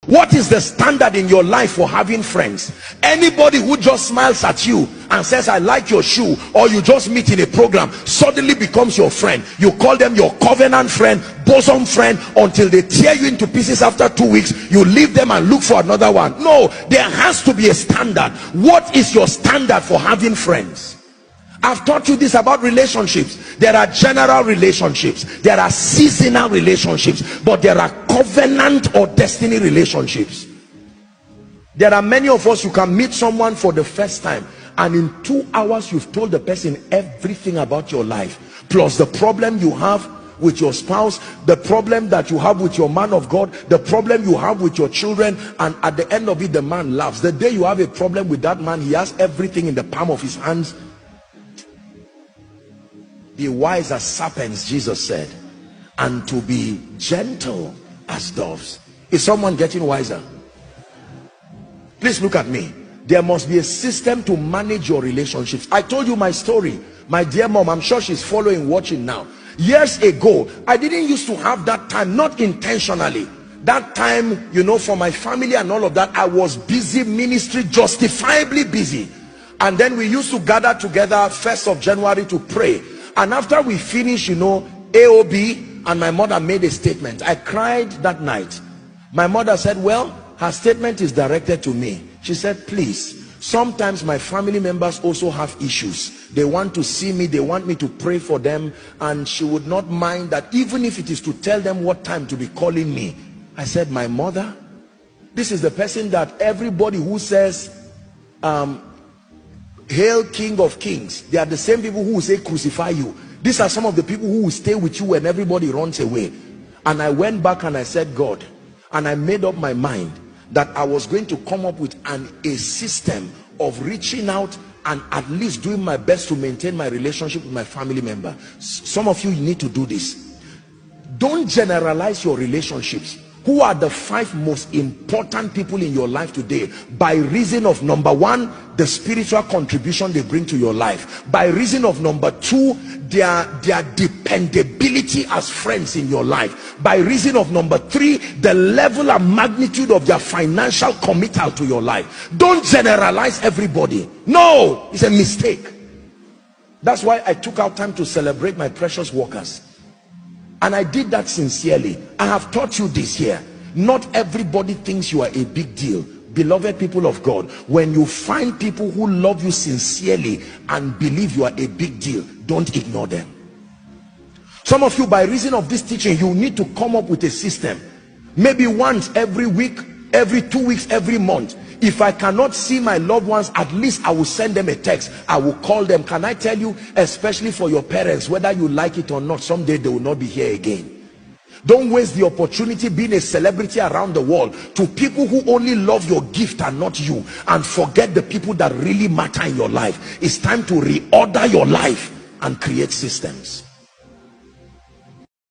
What is the standard in your life for having friends? Anybody who just smiles at you and says, I like your shoe, or you just meet in a program, suddenly becomes your friend. You call them your covenant friend, bosom friend, until they tear you into pieces after 2 weeks. You leave them and look for another one. No, there has to be a standard. What is your standard for having friends? I've taught you this about relationships. There are general relationships, there are seasonal relationships, but there are covenant or destiny relationships. There are many of us, you can meet someone for the first time and in 2 hours you've told the person everything about your life, plus the problem you have with your spouse, the problem that you have with your man of God, the problem you have with your children, and at the end of it the man laughs. The day you have a problem with that man, he has everything in the palm of his hands. Be wise as serpents, Jesus said, and to be gentle as doves. Is someone getting wiser? Please look at me. There must be a system to manage your relationships. I told you my story. My dear mom, I'm sure she's following, watching now. Years ago, I didn't used to have that time, not intentionally. That time, you know, for my family and all of that, I was busy ministry, justifiably busy. And then we used to gather together 1st of January to pray. And after we finished, you know, AOB, and my mother made a statement. I cried that night. My mother said, well, her statement is directed to me. She said, please, sometimes my family members also have issues. They want to see me, they want me to pray for them, and she would not mind that, even if it is to tell them what time to be calling me. I said, my mother, this is the person that everybody who says hail King of Kings, they are the same people who will say crucify you. These are some of the people who will stay with you when everybody runs away. And I went back and I said, God, and I made up my mind that I was going to come up with a system of reaching out and at least doing my best to maintain my relationship with my family member. Some of you need to do this. Don't generalize your relationships. Who are the 5 most important people in your life today by reason of, number 1, the spiritual contribution they bring to your life, by reason of, number 2, their dependability as friends in your life, by reason of, number 3, the level and magnitude of their financial committal to your life. Don't generalize everybody. No, it's a mistake. That's why I took out time to celebrate my precious workers. And I did that sincerely. I have taught you this here. Not everybody thinks you are a big deal. Beloved people of God, when you find people who love you sincerely and believe you are a big deal, don't ignore them. Some of you, by reason of this teaching, you need to come up with a system. Maybe once every week, every 2 weeks, every month. If I cannot see my loved ones, at least I will send them a text. I will call them. Can I tell you, especially for your parents, whether you like it or not, someday they will not be here again. Don't waste the opportunity being a celebrity around the world to people who only love your gift and not you, and forget the people that really matter in your life. It's time to reorder your life and create systems.